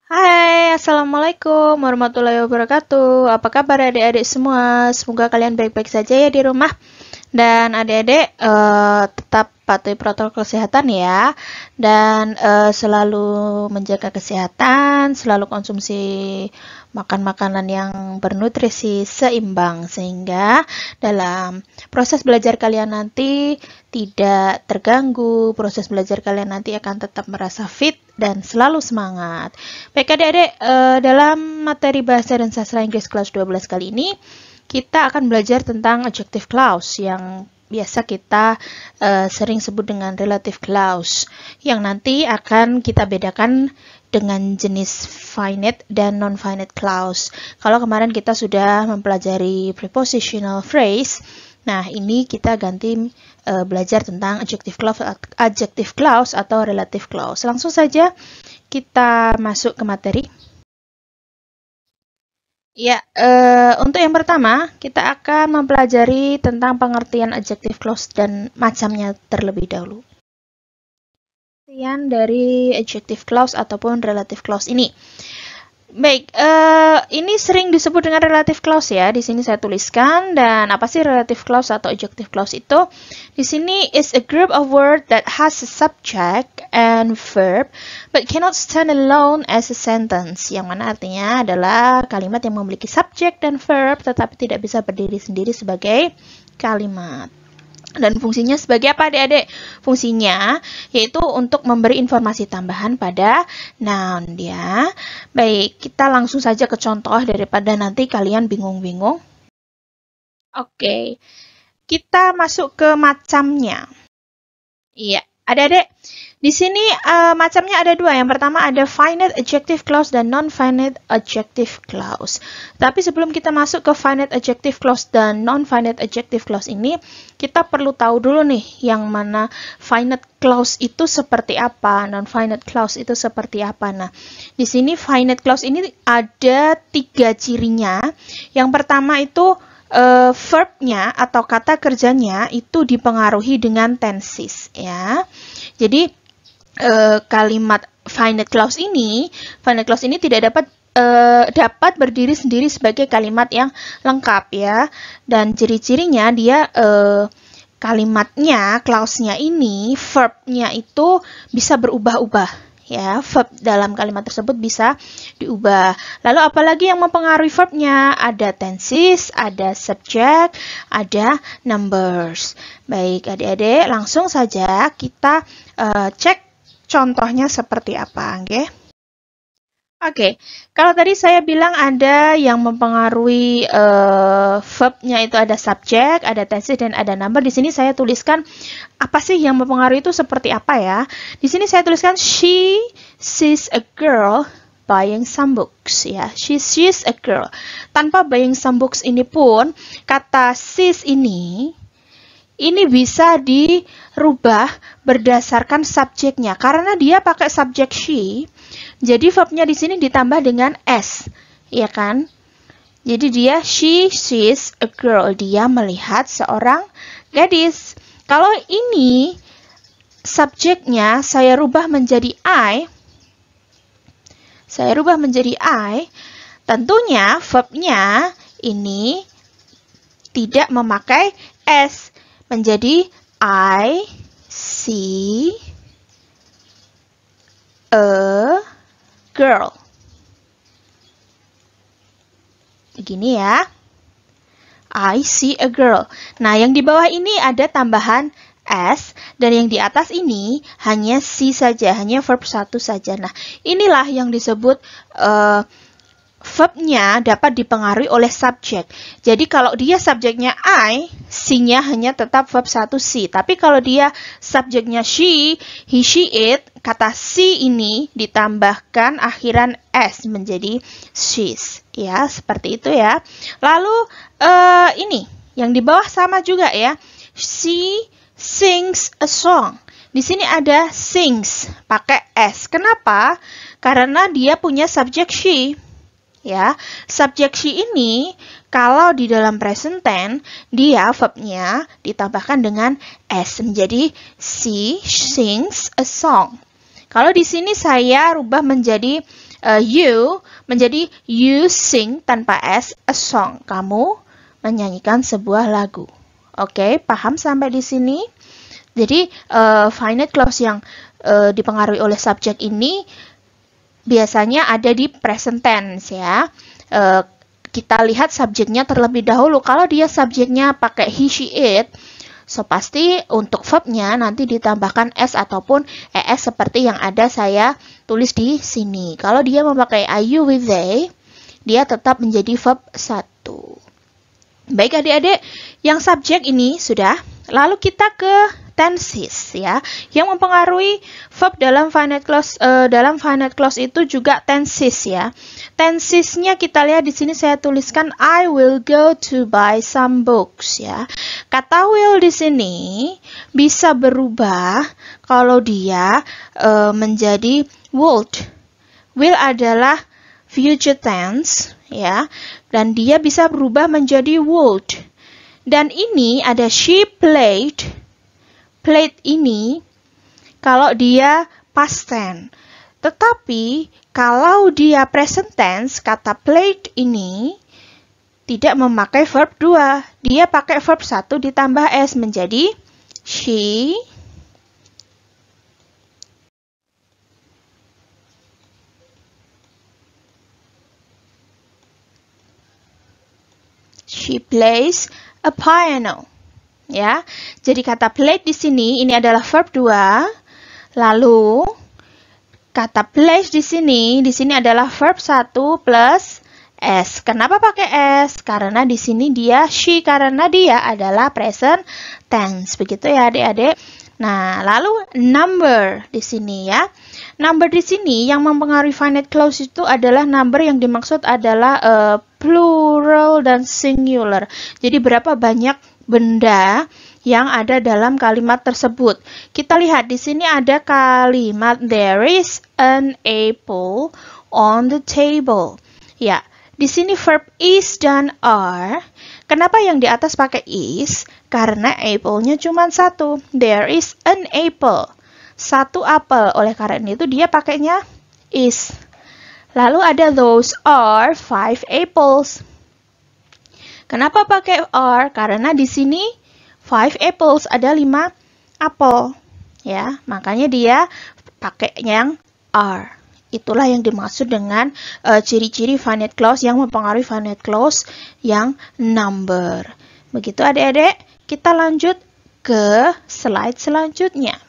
Hai, Assalamualaikum warahmatullahi wabarakatuh. Apa kabar adik-adik semua? Semoga kalian baik-baik saja ya di rumah. Dan adik-adik tetap patuhi protokol kesehatan ya. Dan selalu menjaga kesehatan, selalu konsumsi makan makanan yang bernutrisi seimbang. Sehingga dalam proses belajar kalian nanti tidak terganggu, proses belajar kalian nanti akan tetap merasa fit dan selalu semangat. Baik adik-adik, dalam materi bahasa dan sastra Inggris kelas 12 kali ini, kita akan belajar tentang adjective clause yang biasa kita sering sebut dengan relative clause, yang nanti akan kita bedakan dengan jenis finite dan non-finite clause. Kalau kemarin kita sudah mempelajari prepositional phrase, nah ini kita ganti belajar tentang adjective clause atau relative clause. Langsung saja kita masuk ke materi. Ya, untuk yang pertama, kita akan mempelajari tentang pengertian adjective clause dan macamnya terlebih dahulu. Pengertian dari adjective clause ataupun relative clause ini. Baik, ini sering disebut dengan relative clause ya. Di sini saya tuliskan. Dan apa sih relative clause atau adjective clause itu? Di sini is a group of words that has a subject and verb but cannot stand alone as a sentence. Yang mana artinya adalah kalimat yang memiliki subjek dan verb tetapi tidak bisa berdiri sendiri sebagai kalimat. Dan fungsinya sebagai apa adik-adik? Fungsinya yaitu untuk memberi informasi tambahan pada noun ya. Baik, kita langsung saja ke contoh daripada nanti kalian bingung-bingung. Oke, kita masuk ke macamnya. Iya, adik-adik, di sini macamnya ada dua. Yang pertama ada finite adjective clause dan non-finite adjective clause. Tapi sebelum kita masuk ke finite adjective clause dan non-finite adjective clause ini, kita perlu tahu dulu nih yang mana finite clause itu seperti apa, non-finite clause itu seperti apa. Nah, di sini finite clause ini ada 3 cirinya. Yang pertama itu verbnya atau kata kerjanya itu dipengaruhi dengan tenses ya. Jadi kalimat finite clause ini tidak dapat berdiri sendiri sebagai kalimat yang lengkap ya. Dan ciri-cirinya dia kalimatnya, clause-nya ini, verb-nya itu bisa berubah-ubah. Ya, verb dalam kalimat tersebut bisa diubah. Lalu apalagi yang mempengaruhi verbnya? Ada tenses, ada subject, ada numbers. Baik adik-adik, langsung saja kita cek contohnya seperti apa, oke? Oke, kalau tadi saya bilang ada yang mempengaruhi verbnya itu ada subject, ada tenses, dan ada number. Di sini saya tuliskan apa sih yang mempengaruhi itu seperti apa ya. Di sini saya tuliskan she sees a girl buying some books ya. She sees a girl. Tanpa buying some books ini pun kata sees ini bisa dirubah berdasarkan subjeknya. Karena dia pakai subjek she, jadi verbnya di sini ditambah dengan s, ya kan? Jadi dia she sees a girl, dia melihat seorang gadis. Kalau ini subjeknya saya rubah menjadi I, tentunya verbnya ini tidak memakai s, menjadi I see a girl. Begini ya. I see a girl. Nah, yang di bawah ini ada tambahan s, dan yang di atas ini hanya see saja, hanya verb 1 saja. Nah, inilah yang disebut verbnya dapat dipengaruhi oleh subjek. Jadi kalau dia subjeknya I, see-nya hanya tetap verb 1 see. Tapi kalau dia subjeknya she, he, she, it, kata see ini ditambahkan akhiran s menjadi she's. Ya, seperti itu ya. Lalu ini yang di bawah sama juga ya. She sings a song. Di sini ada sings pakai s. Kenapa? Karena dia punya subjek she. Ya, subjek she ini kalau di dalam present tense dia verbnya ditambahkan dengan s menjadi she sings a song. Kalau di sini saya rubah menjadi you menjadi you sing tanpa s a song. Kamu menyanyikan sebuah lagu. Oke, paham sampai di sini? Jadi finite clause yang dipengaruhi oleh subjek ini biasanya ada di present tense ya. Kita lihat subjeknya terlebih dahulu. Kalau dia subjeknya pakai he, she, it, so pasti untuk verbnya nanti ditambahkan s ataupun es seperti yang ada saya tulis di sini. Kalau dia memakai I, you, we, they, dia tetap menjadi verb 1. Baik adik-adik, yang subjek ini sudah. Lalu kita ke tenses ya. Yang mempengaruhi verb dalam finite clause itu juga tenses ya. Tensesnya kita lihat di sini saya tuliskan I will go to buy some books ya. Kata will di sini bisa berubah kalau dia menjadi would. Will adalah future tense ya, dan dia bisa berubah menjadi would. Dan ini ada she played. Played ini kalau dia past tense. Tetapi kalau dia present tense, kata played ini tidak memakai verb 2. Dia pakai verb 1 ditambah s menjadi she plays a piano. Ya. Jadi kata played di sini ini adalah verb 2. Lalu kata plays di sini adalah verb 1 plus s. Kenapa pakai s? Karena di sini dia she, karena dia adalah present tense. Begitu ya adik-adik. Nah, lalu number di sini ya. Number di sini yang mempengaruhi finite clause itu adalah number yang dimaksud adalah plural dan singular. Jadi berapa banyak benda yang ada dalam kalimat tersebut. Kita lihat di sini ada kalimat there is an apple on the table. Ya, di sini verb is dan are. Kenapa yang di atas pakai is? Karena apple-nya cuma satu. There is an apple. Satu apel. Oleh karena itu dia pakainya is. Lalu ada those are 5 apples. Kenapa pakai are? Karena di sini 5 apples, ada 5 apel. Ya, makanya dia pakai yang are. Itulah yang dimaksud dengan ciri-ciri finite clause yang mempengaruhi finite clause yang number. Begitu adik-adik, kita lanjut ke slide selanjutnya.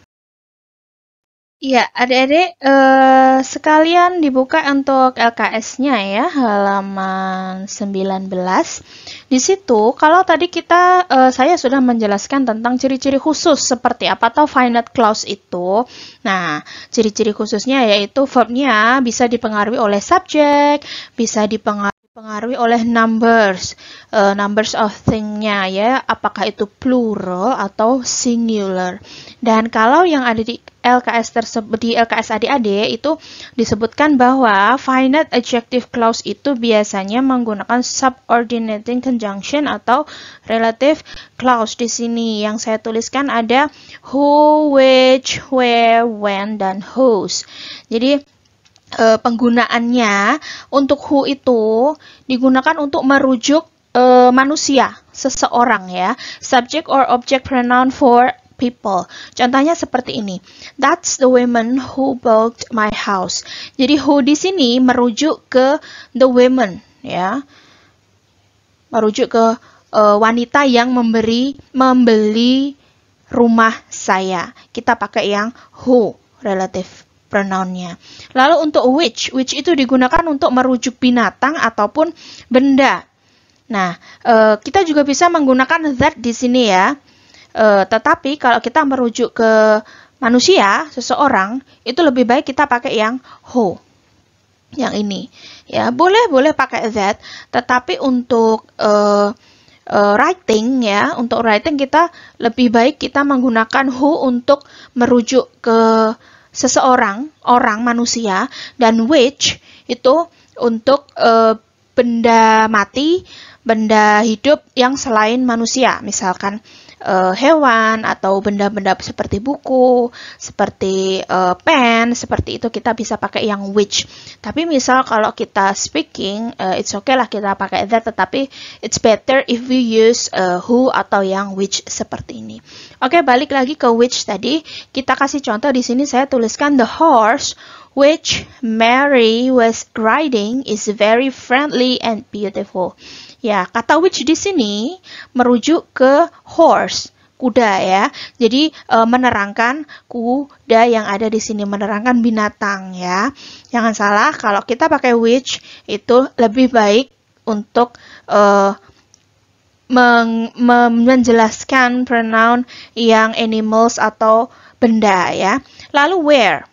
Ya, adik-adik, sekalian dibuka untuk LKS-nya ya, halaman 19. Di situ, kalau tadi saya sudah menjelaskan tentang ciri-ciri khusus seperti apa atau finite clause itu. Nah, ciri-ciri khususnya yaitu verbnya bisa dipengaruhi oleh subjek, bisa dipengaruhi oleh numbers of thing-nya ya, apakah itu plural atau singular. Dan kalau yang ada di LKS tersebut, di LKS adik-adik itu disebutkan bahwa finite adjective clause itu biasanya menggunakan subordinating conjunction atau relative clause. Di sini yang saya tuliskan ada who, which, where, when, dan whose. Jadi penggunaannya untuk who itu digunakan untuk merujuk manusia, seseorang ya. Subject or object pronoun for people. Contohnya seperti ini. That's the woman who built my house. Jadi who di sini merujuk ke the women ya. Merujuk ke wanita yang membeli rumah saya. Kita pakai yang who relative pronounnya. Lalu untuk which itu digunakan untuk merujuk binatang ataupun benda. Nah, kita juga bisa menggunakan that di sini ya. Tetapi kalau kita merujuk ke manusia, seseorang, itu lebih baik kita pakai yang who. Yang ini. Ya, boleh pakai that, tetapi untuk writing ya, untuk writing kita lebih baik kita menggunakan who untuk merujuk ke seseorang, orang, manusia, dan which itu untuk benda mati, benda hidup yang selain manusia. Misalkan hewan atau benda-benda seperti buku, seperti pen, seperti itu kita bisa pakai yang which. Tapi misal kalau kita speaking, it's okay lah kita pakai that, tetapi it's better if we use who atau yang which seperti ini. Oke, balik lagi ke which tadi. Kita kasih contoh di sini saya tuliskan the horse which Mary was riding is very friendly and beautiful. Ya, kata which di sini merujuk ke horse, kuda ya. Jadi menerangkan kuda yang ada di sini, menerangkan binatang ya. Jangan salah, kalau kita pakai which itu lebih baik untuk menjelaskan pronoun yang animals atau benda ya. Lalu where.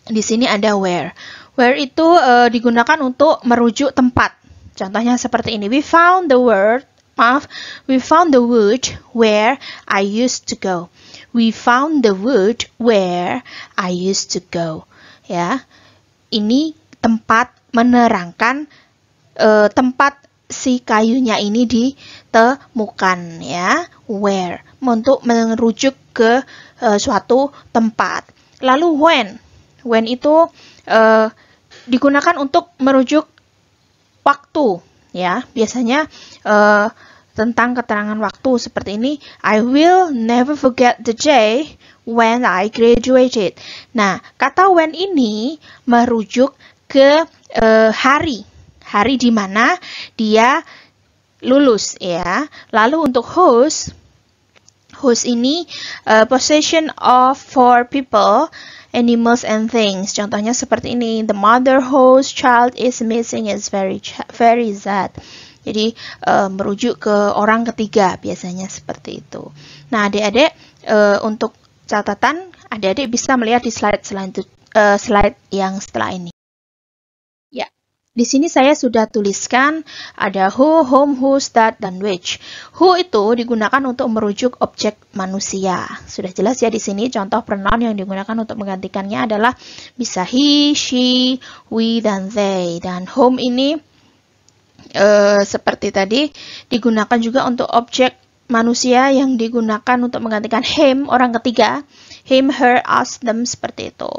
Di sini ada where. Where itu digunakan untuk merujuk tempat. Contohnya seperti ini. We found the wood where I used to go. We found the wood where I used to go. Ya. Ini tempat menerangkan tempat si kayunya ini ditemukan ya. Where untuk merujuk ke suatu tempat. Lalu when. When itu digunakan untuk merujuk waktu, ya. Biasanya tentang keterangan waktu seperti ini. I will never forget the day when I graduated. Nah, kata when ini merujuk ke hari di mana dia lulus, ya. Lalu untuk whose ini possession of for people, animals and things. Contohnya seperti ini. The mother whose child is missing is very sad. Jadi merujuk ke orang ketiga biasanya seperti itu. Nah, adik-adik untuk catatan, adik-adik bisa melihat di slide yang setelah ini. Ya. Di sini saya sudah tuliskan ada who, whom, whose, that, dan which. Who itu digunakan untuk merujuk objek manusia. Sudah jelas ya di sini contoh pronoun yang digunakan untuk menggantikannya adalah bisa he, she, we, dan they. Dan whom ini seperti tadi digunakan juga untuk objek manusia yang digunakan untuk menggantikan him, orang ketiga. Him, her, us, them, seperti itu.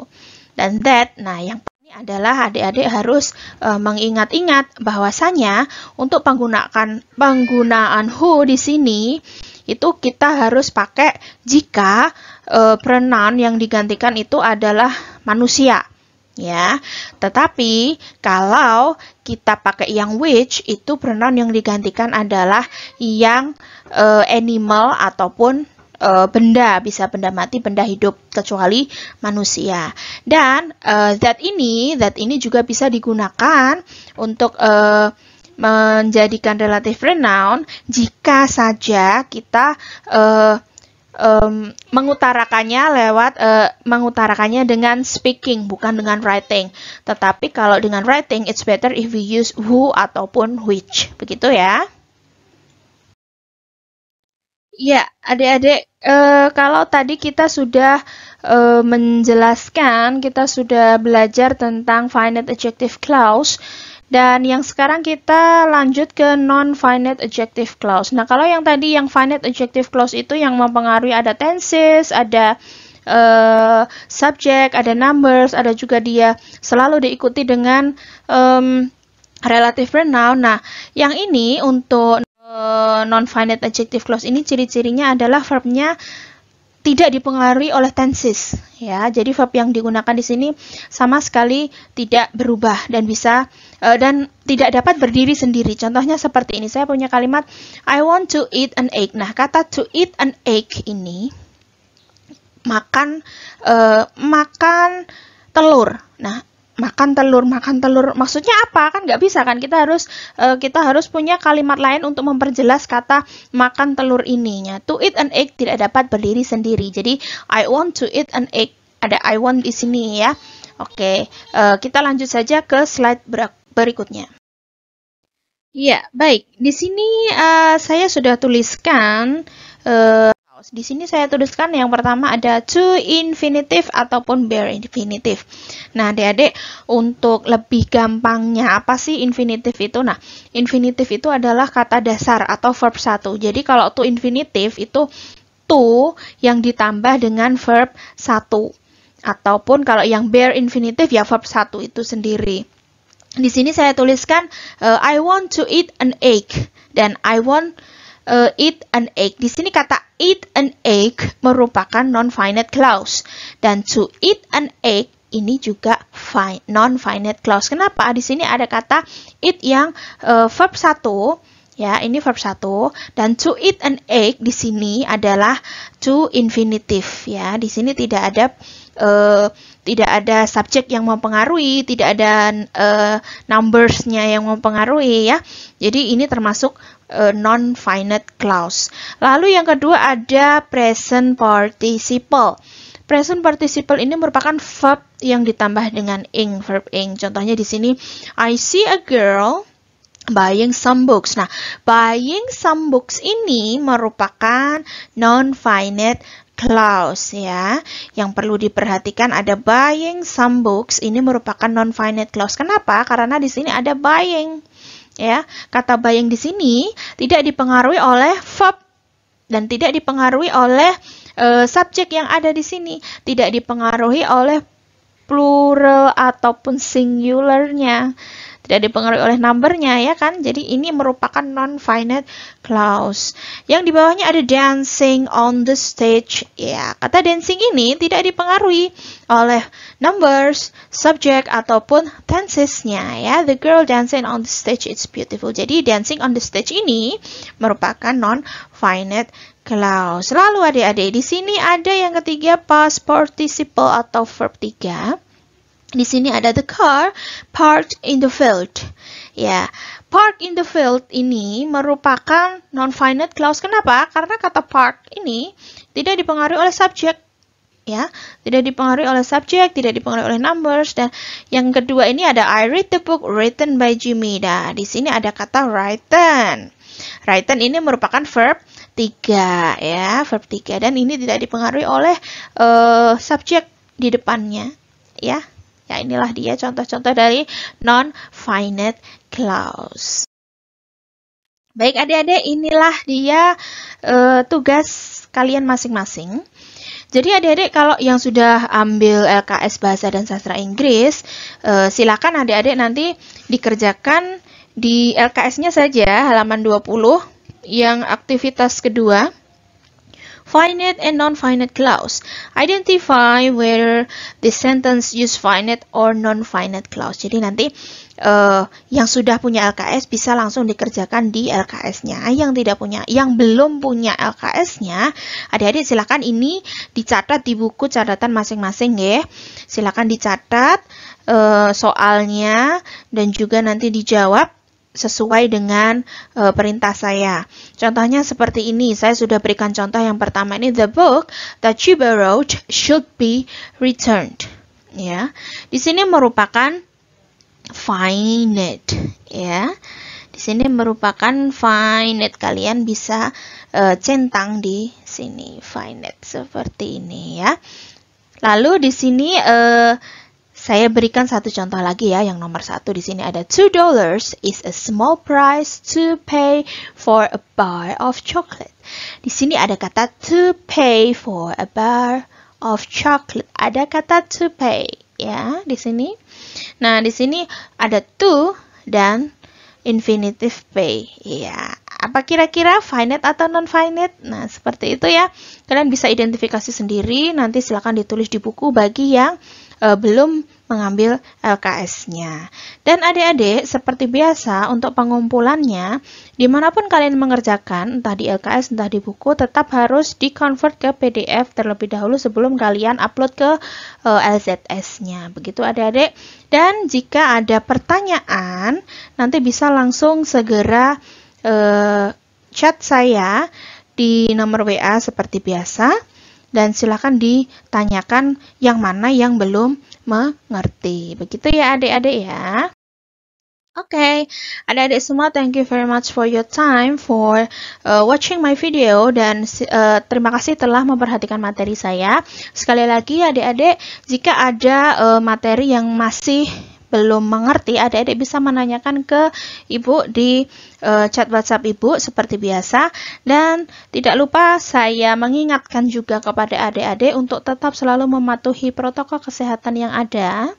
Dan that, nah yang adalah adik-adik harus mengingat-ingat bahwasanya untuk penggunaan who di sini itu kita harus pakai jika pronoun yang digantikan itu adalah manusia, ya. Tetapi kalau kita pakai yang which, itu pronoun yang digantikan adalah yang animal ataupun benda, bisa benda mati, benda hidup, kecuali manusia. Dan that ini juga bisa digunakan untuk menjadikan relative pronoun jika saja kita mengutarakannya dengan speaking, bukan dengan writing. Tetapi kalau dengan writing, it's better if we use who ataupun which. Begitu ya. Ya, adik-adik, kalau tadi kita sudah menjelaskan, kita sudah belajar tentang finite adjective clause, dan yang sekarang kita lanjut ke non-finite adjective clause. Nah, kalau yang tadi yang finite adjective clause itu yang mempengaruhi ada tenses, ada subject, ada numbers, ada juga dia selalu diikuti dengan relative pronoun. Nah, yang ini untuk non-finite adjective clause ini ciri-cirinya adalah verbnya tidak dipengaruhi oleh tenses, ya. Jadi verb yang digunakan di sini sama sekali tidak berubah dan bisa dan tidak dapat berdiri sendiri. Contohnya seperti ini. Saya punya kalimat I want to eat an egg. Nah, kata to eat an egg ini makan telur. Nah, makan telur, maksudnya apa? Kan nggak bisa kan? Kita harus punya kalimat lain untuk memperjelas kata makan telur ininya. To eat an egg tidak dapat berdiri sendiri. Jadi I want to eat an egg. Ada I want di sini ya. Oke, kita lanjut saja ke slide berikutnya. Ya, baik. Di sini saya sudah tuliskan clause. Di sini saya tuliskan yang pertama ada to infinitive ataupun bare infinitive. Nah, adik-adik, untuk lebih gampangnya apa sih infinitive itu? Nah, infinitive itu adalah kata dasar atau verb 1. Jadi kalau to infinitive itu to yang ditambah dengan verb 1. Ataupun kalau yang bare infinitive ya verb 1 itu sendiri. Di sini saya tuliskan I want to eat an egg dan I want eat an egg. Di sini kata eat an egg merupakan non-finite clause dan to eat an egg ini juga non-finite clause. Kenapa? Di sini ada kata eat yang verb 1. Ya, ini verb 1 dan to eat an egg di sini adalah to infinitive ya. Di sini tidak ada subjek yang mempengaruhi, tidak ada numbers-nya yang mempengaruhi ya. Jadi ini termasuk non-finite clause. Lalu yang kedua ada present participle. Present participle ini merupakan verb yang ditambah dengan ing, verb ing. Contohnya di sini I see a girl buying some books. Nah, buying some books ini merupakan non-finite clause ya. Yang perlu diperhatikan ada buying some books ini merupakan non-finite clause. Kenapa? Karena di sini ada buying. Ya, kata buying di sini tidak dipengaruhi oleh verb dan tidak dipengaruhi oleh subjek yang ada di sini, tidak dipengaruhi oleh plural ataupun singularnya. Tidak dipengaruhi oleh numbernya ya kan. Jadi ini merupakan non-finite clause. Yang di bawahnya ada dancing on the stage. Ya, kata dancing ini tidak dipengaruhi oleh numbers, subject ataupun tensesnya ya. The girl dancing on the stage, it's beautiful. Jadi dancing on the stage ini merupakan non-finite clause. Lalu adik-adik, di sini ada yang ketiga past participle atau verb 3. Di sini ada the car parked in the field. Ya, park in the field ini merupakan non-finite clause. Kenapa? Karena kata park ini tidak dipengaruhi oleh subjek. Ya, tidak dipengaruhi oleh subjek, tidak dipengaruhi oleh numbers. Dan yang kedua ini ada I read the book written by Jimmy. Nah, di sini ada kata written. Written ini merupakan verb 3 ya, verb 3 dan ini tidak dipengaruhi oleh subjek di depannya ya. Ya, inilah dia contoh-contoh dari non-finite clause. Baik adik-adik, inilah dia tugas kalian masing-masing. Jadi adik-adik kalau yang sudah ambil LKS Bahasa dan Sastra Inggris, silakan adik-adik nanti dikerjakan di LKS-nya saja, halaman 20, yang aktivitas kedua. Finite and non-finite clause. Identify whether the sentence use finite or non-finite clause. Jadi nanti yang sudah punya LKS bisa langsung dikerjakan di LKS-nya. Yang belum punya LKS-nya, adik-adik silakan ini dicatat di buku catatan masing-masing ya. Silakan dicatat soalnya dan juga nanti dijawab sesuai dengan perintah saya. Contohnya seperti ini, saya sudah berikan contoh yang pertama ini, the book that you borrowed should be returned. Ya, di sini merupakan finite. Ya, di sini merupakan finite. Kalian bisa centang di sini finite seperti ini ya. Lalu di sini saya berikan satu contoh lagi ya, yang nomor 1 di sini ada $2 is a small price to pay for a bar of chocolate. Di sini ada kata to pay for a bar of chocolate. Ada kata to pay ya di sini. Nah, di sini ada to dan infinitive pay. Ya, apa kira-kira finite atau non-finite? Nah, seperti itu ya. Kalian bisa identifikasi sendiri, nanti silakan ditulis di buku bagi yang belum mengambil LKS-nya. Dan adik-adik, seperti biasa untuk pengumpulannya, dimanapun kalian mengerjakan, entah di LKS, entah di buku, tetap harus di-convert ke PDF terlebih dahulu sebelum kalian upload ke LZS-nya. Begitu adik-adik. Dan jika ada pertanyaan, nanti bisa langsung segera chat saya di nomor WA seperti biasa. Dan silakan ditanyakan yang mana yang belum mengerti. Begitu ya adik-adik ya. Oke, adik-adik semua, thank you very much for your time for watching my video, dan terima kasih telah memperhatikan materi saya. Sekali lagi adik-adik, jika ada materi yang masih belum mengerti, adik-adik bisa menanyakan ke ibu di chat WhatsApp ibu seperti biasa. Dan tidak lupa saya mengingatkan juga kepada adik-adik untuk tetap selalu mematuhi protokol kesehatan yang ada.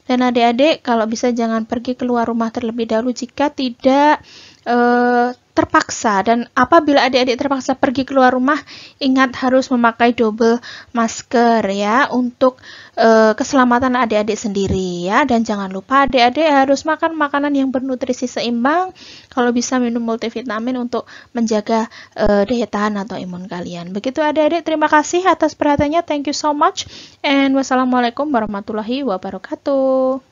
Dan adik-adik kalau bisa jangan pergi keluar rumah terlebih dahulu jika tidak terpaksa. Dan apabila adik-adik terpaksa pergi keluar rumah, ingat harus memakai double masker ya, untuk keselamatan adik-adik sendiri ya. Dan jangan lupa adik-adik harus makan makanan yang bernutrisi seimbang, kalau bisa minum multivitamin untuk menjaga daya tahan atau imun kalian. Begitu adik-adik, terima kasih atas perhatiannya, thank you so much, and wassalamualaikum warahmatullahi wabarakatuh.